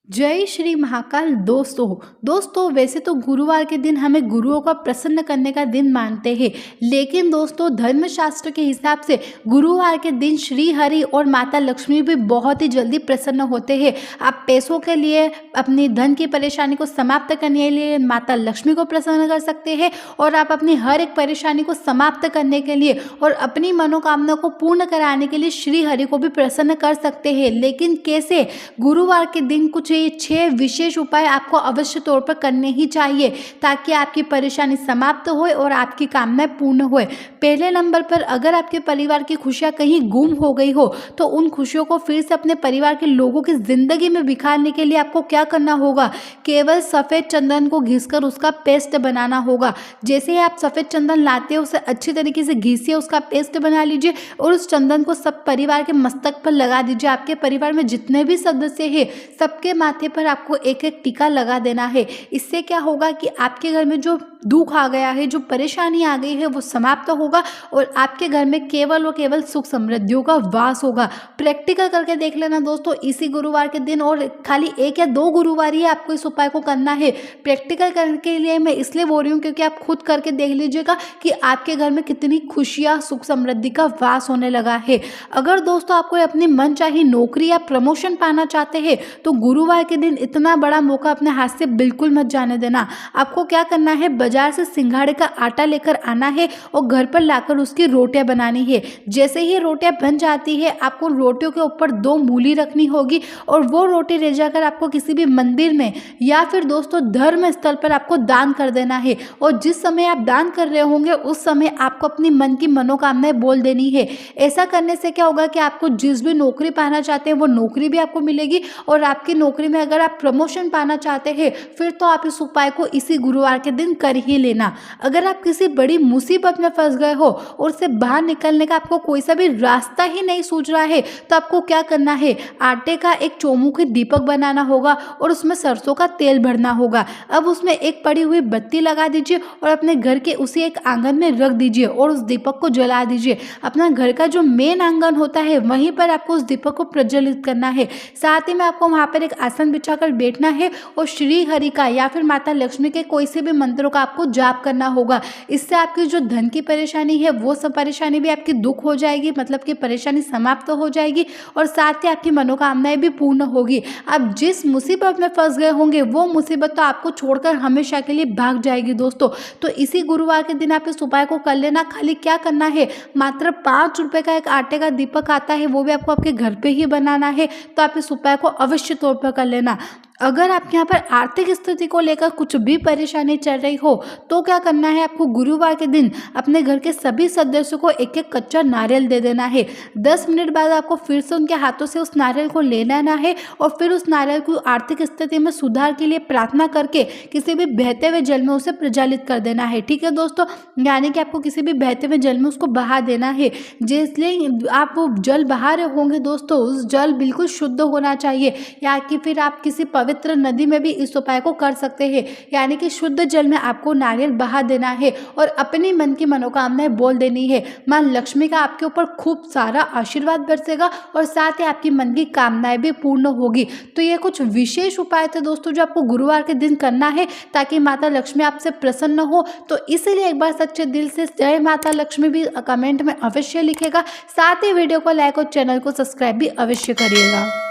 जय श्री महाकाल। दोस्तों वैसे तो गुरुवार के दिन हमें गुरुओं का प्रसन्न करने का दिन मानते हैं, लेकिन दोस्तों धर्मशास्त्र के हिसाब से गुरुवार के दिन श्री हरि और माता लक्ष्मी भी बहुत ही जल्दी प्रसन्न होते हैं। आप पैसों के लिए, अपनी धन की परेशानी को समाप्त करने के लिए माता लक्ष्मी को प्रसन्न कर सकते हैं और आप अपनी हर एक परेशानी को समाप्त करने के लिए और अपनी मनोकामना को पूर्ण कराने के लिए श्री हरि को भी प्रसन्न कर सकते हैं। लेकिन कैसे? गुरुवार के दिन कुछ 6 विशेष उपाय आपको अवश्य तौर पर करने ही चाहिए ताकि आपकी परेशानी समाप्त हो और आपकी कामनाएं पूर्ण होए। पहले नंबर पर, अगर आपके परिवार की खुशियां कहीं गुम हो गई हो तो उन खुशियों को फिर से अपने परिवार के लोगों की जिंदगी में बिखारने के लिए आपको क्या करना होगा? केवल सफेद चंदन को घिसकर उसका पेस्ट बनाना होगा। जैसे ही आप सफेद चंदन लाते हैं उसे अच्छी तरीके से घिसिए, उसका पेस्ट बना लीजिए और उस चंदन को सब परिवार के मस्तक पर लगा दीजिए। आपके परिवार में जितने भी सदस्य हैं सबके माथे पर आपको एक एक टीका लगा देना है। इससे क्या होगा कि आपके घर में जो दुख आ गया है, जो परेशानी आ गई है, वो समाप्त होगा और आपके घर में केवल और केवल सुख समृद्धियों का वास होगा। प्रैक्टिकल करके देख लेना दोस्तों इसी गुरुवार के दिन, और खाली 1 या 2 गुरुवार ही आपको इस उपाय को करना है। प्रैक्टिकल करने के लिए मैं इसलिए बोल रही हूँ क्योंकि आप खुद करके देख लीजिएगा कि आपके घर में कितनी खुशियाँ, सुख समृद्धि का वास होने लगा है। अगर दोस्तों आपको अपनी मनचाही नौकरी या प्रमोशन पाना चाहते हैं तो गुरुवार के दिन इतना बड़ा मौका अपने हाथ से बिल्कुल मत जाने देना। आपको क्या करना है, बाजार से सिंघाड़े का आटा लेकर आना है और घर पर लाकर उसकी रोटियां बनानी है। जैसे ही रोटियां बन जाती है आपको रोटियों के ऊपर 2 मूली रखनी होगी और वो रोटी ले जाकर आपको किसी भी मंदिर में या फिर दोस्तों धर्म स्थल पर आपको दान कर देना है। और जिस समय आप दान कर रहे होंगे उस समय आपको अपनी मन की मनोकामनाएं बोल देनी है। ऐसा करने से क्या होगा कि आपको जिस भी नौकरी पाना चाहते हैं वो नौकरी भी आपको मिलेगी, और आपकी नौकरी में अगर आप प्रमोशन पाना चाहते हैं फिर तो आप इस उपाय को इसी गुरुवार के दिन कर ही लेना। अगर आप किसी बड़ी मुसीबत में फंस गए हो और उससे बाहर निकलने का आपको कोई सा भी रास्ता ही नहीं सूझ रहा है तो आपको क्या करना है, आटे का एक चौमुखी दीपक बनाना होगा और उसमें सरसों का तेल भरना होगा। अब उसमें एक पड़ी हुई बत्ती लगा दीजिए और अपने घर के उसी एक आंगन में रख दीजिए और उस दीपक को जला दीजिए। अपना घर का जो मेन आंगन होता है वहीं पर आपको उस दीपक को प्रज्वलित करना है। साथ ही में आपको वहां पर एक आसन बिछाकर बैठना है और श्री हरि का या फिर माता लक्ष्मी के कोई से भी मंत्रों का आपको जाप करना होगा। इससे आपकी जो धन की परेशानी है वो सब परेशानी भी आपकी दुख हो जाएगी, मतलब कि परेशानी समाप्त हो जाएगी और साथ ही आपकी मनोकामनाएं भी पूर्ण होगी। आप जिस मुसीबत में फंस गए होंगे वो मुसीबत तो आपको छोड़कर हमेशा के लिए भाग जाएगी दोस्तों। तो इसी गुरुवार के दिन आप इस उपाय को कर लेना। खाली क्या करना है, मात्र 5 रुपए का एक आटे का दीपक आता है, वो भी आपको आपके घर पे ही बनाना है। तो आप इस उपाय को अवश्य तौर पर कर लेना। अगर आपके यहाँ पर आर्थिक स्थिति को लेकर कुछ भी परेशानी चल रही हो तो क्या करना है, आपको गुरुवार के दिन अपने घर के सभी सदस्यों को एक एक कच्चा नारियल दे देना है। 10 मिनट बाद आपको फिर से उनके हाथों से उस नारियल को ले लेना है और फिर उस नारियल को आर्थिक स्थिति में सुधार के लिए प्रार्थना करके किसी भी बहते हुए जल में उसे प्रज्वलित कर देना है। ठीक है दोस्तों, यानी कि आपको किसी भी बहते हुए जल में उसको बहा देना है। जिसलिए आप वो जल बहा रहे होंगे दोस्तों, उस जल बिल्कुल शुद्ध होना चाहिए, या कि फिर आप किसी पवित्र नदी में भी इस उपाय को कर सकते हैं। यानी कि शुद्ध जल में आपको नारियल बहा देना है और अपनी मन की मनोकामनाएं बोल देनी है। मां लक्ष्मी का आपके ऊपर खूब सारा आशीर्वाद बरसेगा और साथ ही आपकी मन की कामनाएं भी पूर्ण होगी। तो ये कुछ विशेष उपाय थे दोस्तों जो आपको गुरुवार के दिन करना है ताकि माता लक्ष्मी आपसे प्रसन्न हो। तो इसीलिए एक बार सच्चे दिल से जय माता लक्ष्मी भी कमेंट में अवश्य लिखेगा। साथ ही वीडियो को लाइक और चैनल को सब्सक्राइब भी अवश्य करिएगा।